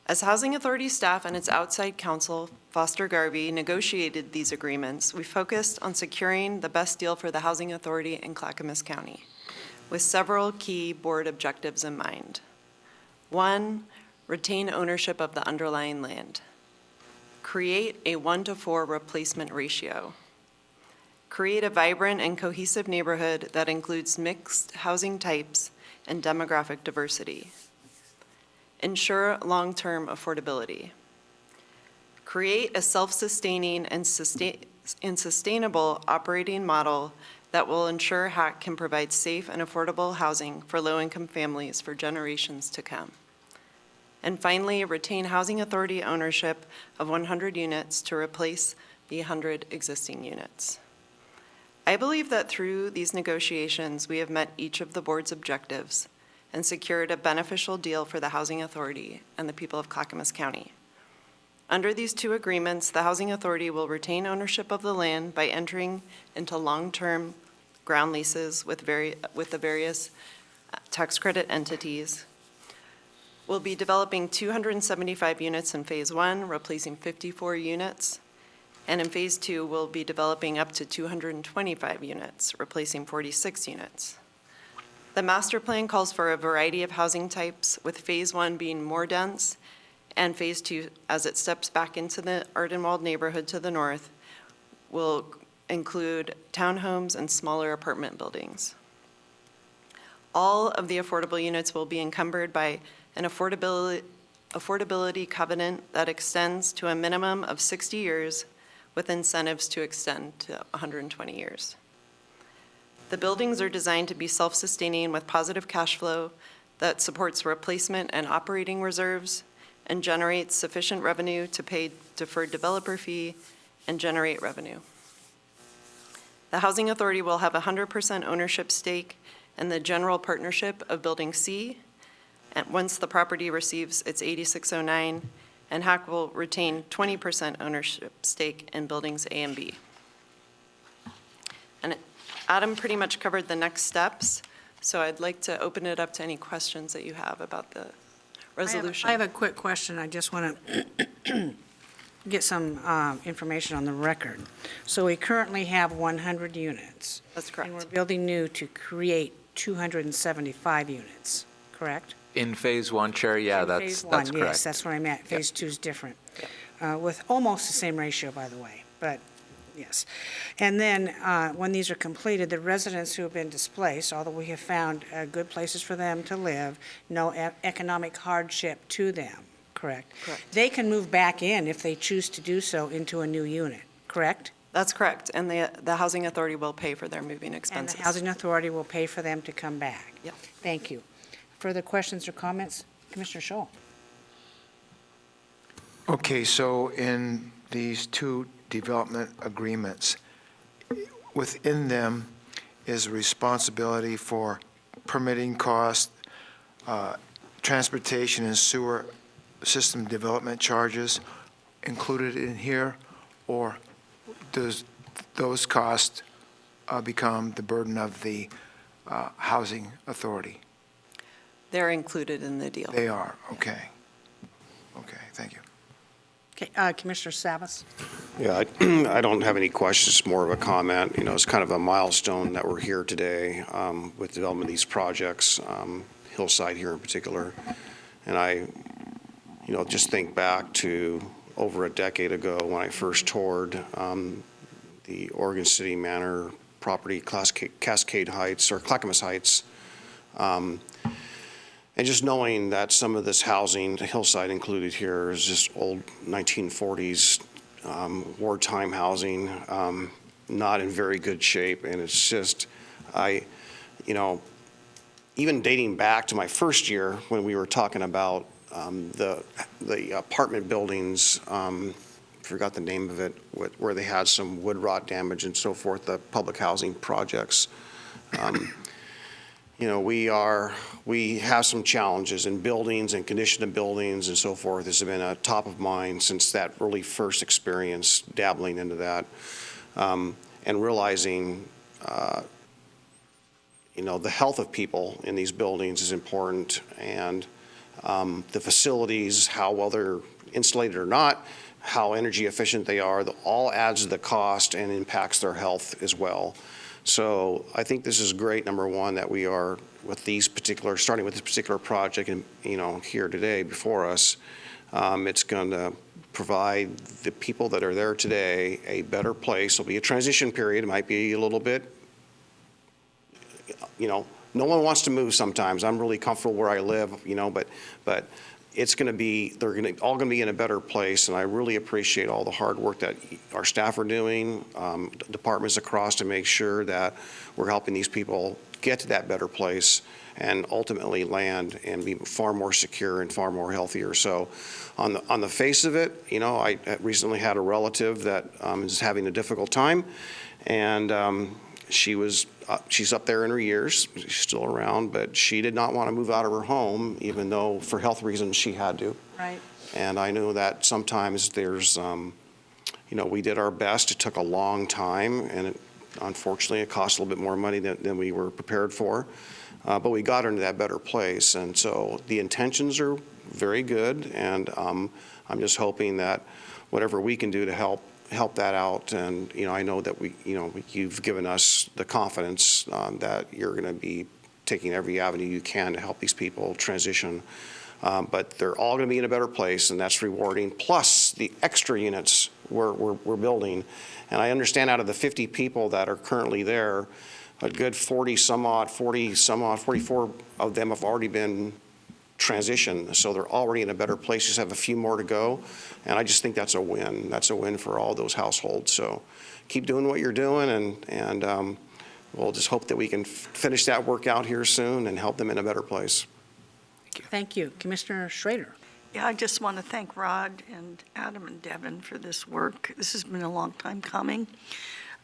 As Housing Authority staff and its outside counsel, Foster Garvey, negotiated these agreements, we focused on securing the best deal for the Housing Authority in Clackamas County, with several key board objectives in mind. One, retain ownership of the underlying land. Create a 1-to-4 replacement ratio. Create a vibrant and cohesive neighborhood that includes mixed housing types and demographic diversity. Ensure long-term affordability. Create a self-sustaining and sustainable operating model that will ensure HAC can provide safe and affordable housing for low-income families for generations to come. And finally, retain Housing Authority ownership of 100 units to replace the 100 existing units. I believe that through these negotiations, we have met each of the board's objectives and secured a beneficial deal for the Housing Authority and the people of Clackamas County. Under these two agreements, the Housing Authority will retain ownership of the land by entering into long-term ground leases with the various tax credit entities. We'll be developing 275 units in Phase 1, replacing 54 units. And in Phase 2, we'll be developing up to 225 units, replacing 46 units. The master plan calls for a variety of housing types, with Phase 1 being more dense, and Phase 2, as it steps back into the Ardenwald neighborhood to the north, will include townhomes and smaller apartment buildings. All of the affordable units will be encumbered by an affordability covenant that extends to a minimum of 60 years, with incentives to extend to 120 years. The buildings are designed to be self-sustaining with positive cash flow that supports replacement and operating reserves and generates sufficient revenue to pay deferred developer fee and generate revenue. The Housing Authority will have 100% ownership stake in the general partnership of Building C, and once the property receives its 8609, and HAC will retain 20% ownership stake in Buildings A and B. And Adam pretty much covered the next steps, so I'd like to open it up to any questions that you have about the resolution. I have a quick question. I just want to get some information on the record. So we currently have 100 units. That's correct. And we're building new to create 275 units, correct? In Phase 1, Chair, yeah, In that's Phase 1, correct. yes, that's what I meant. Phase 2 is different, with almost the same ratio, by the way, but yes. And then, when these are completed, the residents who have been displaced, although we have found good places for them to live, no economic hardship to them, correct? Correct. They can move back in if they choose to do so into a new unit, correct? That's correct, and the Housing Authority will pay for their moving And expenses. the Housing Authority will pay for them to come back? Yep. Thank you. Further questions or comments? Commissioner Scholl. Okay, so in these two development agreements, within them is responsibility for permitting costs, transportation and sewer system development charges included in here, or does those costs become the burden of the Housing Authority? They're included in the deal. They are, okay. Okay, thank you. Okay, Commissioner Savas. Yeah, I don't have any questions, more of a comment. You know, it's kind of a milestone that we're here today with development of these projects, Hillside here in particular. And I, just think back to over a decade ago when I first toured the Oregon City Manor property, Cascade Heights, or Clackamas Heights. And just knowing that some of this housing, Hillside included here, is just old 1940s wartime housing, not in very good shape. And it's just, even dating back to my first year when we were talking about the apartment buildings, forgot the name of it, where they had some wood rot damage and so forth, the public housing projects. You know, we have some challenges in buildings and condition of buildings and so forth. This has been a top of mind since that really first experience dabbling into that, and realizing, you know, the health of people in these buildings is important, and the facilities, how well they're insulated or not, how energy efficient they are, all adds to the cost and impacts their health as well. So I think this is great, number one, that we are with starting with this particular project and, you know, here today before us. It's going to provide the people that are there today a better place. It'll be a transition period. It might be a little bit, you know, no one wants to move sometimes. I'm really comfortable where I live, you know, but it's going to be, they're all going to be in a better place, and I really appreciate all the hard work that our staff are doing, departments across, to make sure that we're helping these people get to that better place and ultimately land and be far more secure and far more healthier. So on the face of it, you know, I recently had a relative that is having a difficult time, and she's up there in her years, she's still around, but she did not want to move out of her home, even though for health reasons she had to. Right. And I know that sometimes there's, you know, we did our best. It took a long time, and unfortunately it cost a little bit more money than we were prepared for. But we got her into that better place. And so the intentions are very good, and I'm just hoping that whatever we can do to help that out. And, you know, I know that you've given us the confidence that you're going to be taking every avenue you can to help these people transition. But they're all going to be in a better place, and that's rewarding. Plus the extra units we're building. And I understand out of the 50 people that are currently there, a good 40 some odd, 44 of them have already been transition, so they're already in a better place, just have a few more to go, and I just think that's a win. That's a win for all those households. So keep doing what you're doing, and we'll just hope that we can finish that work out here soon and help them in a better place. Thank you. Commissioner Schrader. Yeah, I just want to thank Rod and Adam and Devin for this work. This has been a long time coming.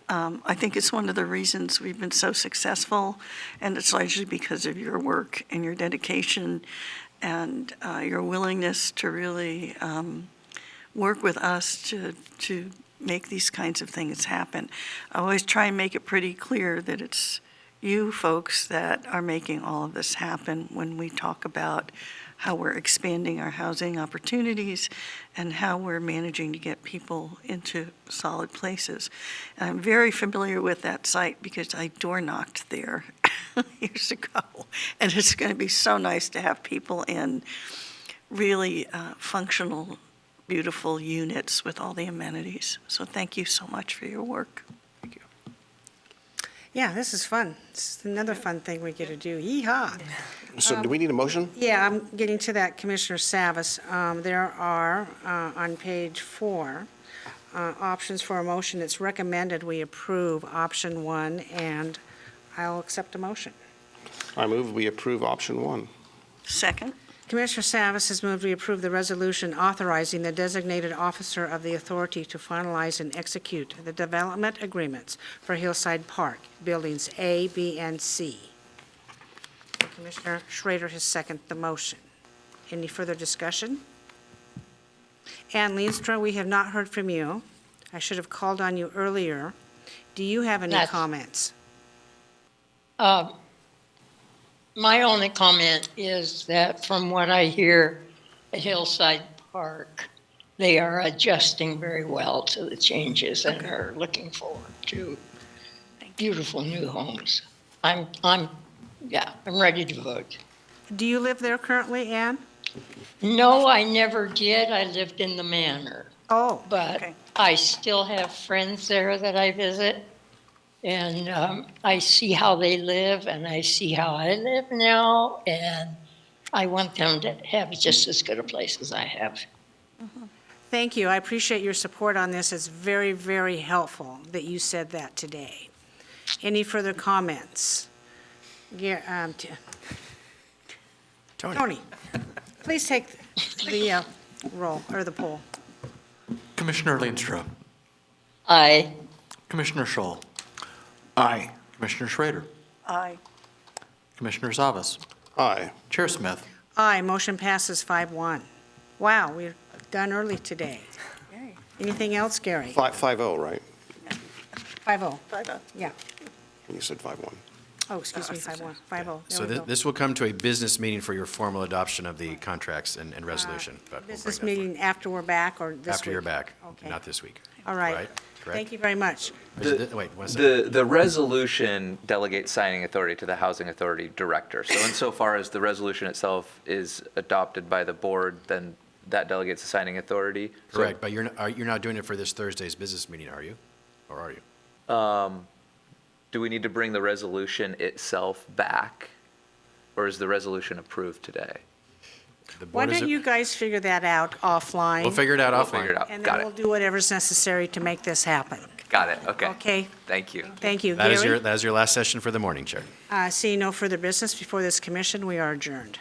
I think it's one of the reasons we've been so successful, and it's largely because of your work and your dedication and your willingness to really work with us to make these kinds of things happen. I always try and make it pretty clear that it's you folks that are making all of this happen when we talk about how we're expanding our housing opportunities and how we're managing to get people into solid places. And I'm very familiar with that site because I door knocked there years ago. And it's going to be so nice to have people in really functional, beautiful units with all the amenities. So thank you so much for your work. Thank you. Yeah, this is fun. This is another fun thing we get to do. Yeehaw. So do we need a motion? Yeah, I'm getting to that, Commissioner Savas. There are, on page 4, options for a motion. It's recommended we approve option 1, and I'll accept a motion. I move we approve option 1. Second. Commissioner Savas has moved we approve the resolution authorizing the designated officer of the authority to finalize and execute the development agreements for Hillside Park, buildings A, B, and C. Commissioner Schrader has seconded the motion. Any further discussion? Ann Leenstra, we have not heard from you. I should have called on you earlier. Do you have any comments? My only comment is that from what I hear at Hillside Park, they are adjusting very well to the changes and are looking forward to beautiful new homes. I'm ready to vote. Do you live there currently, Ann? No, I never did. I lived in the manor. Oh, But okay. I still have friends there that I visit, and I see how they live, and I see how I live now, and I want them to have just as good a place as I have. Thank you. I appreciate your support on this. It's very, very helpful that you said that today. Any further comments? Tony, please take the roll, or the poll. Commissioner Leenstra. Aye. Commissioner Scholl. Aye. Commissioner Schrader. Aye. Commissioner Zavas. Aye. Chair Smith. Aye, motion passes 5-1. Wow, we're done early today. Anything else, Gary? 5-0, right? 5-0, 5-0. yeah. You said 5-1. Oh, excuse me, 5-1, 5-0. So There we go. this will come to a business meeting for your formal adoption of the contracts and resolution. but we'll bring Business that forward. meeting after we're back, or this week? After you're back, Okay. not this week. All right. Right? Correct? Thank you very much. Wait, one second. The resolution delegates signing authority to the Housing Authority Director. So insofar as the resolution itself is adopted by the board, then that delegates the signing authority. So, Correct, but you're not doing it for this Thursday's business meeting, are you? Or are you? do we need to bring the resolution itself back? Or is the resolution approved today? The Why board is- don't you guys figure that out offline? We'll figure it out We'll offline. figure it out. And Got then we'll it. do whatever's necessary to make this happen. Got it. Okay. Okay? Thank you. Thank you. That is Gary? your last session for the morning, Chair. Seeing no further business before this commission, we are adjourned.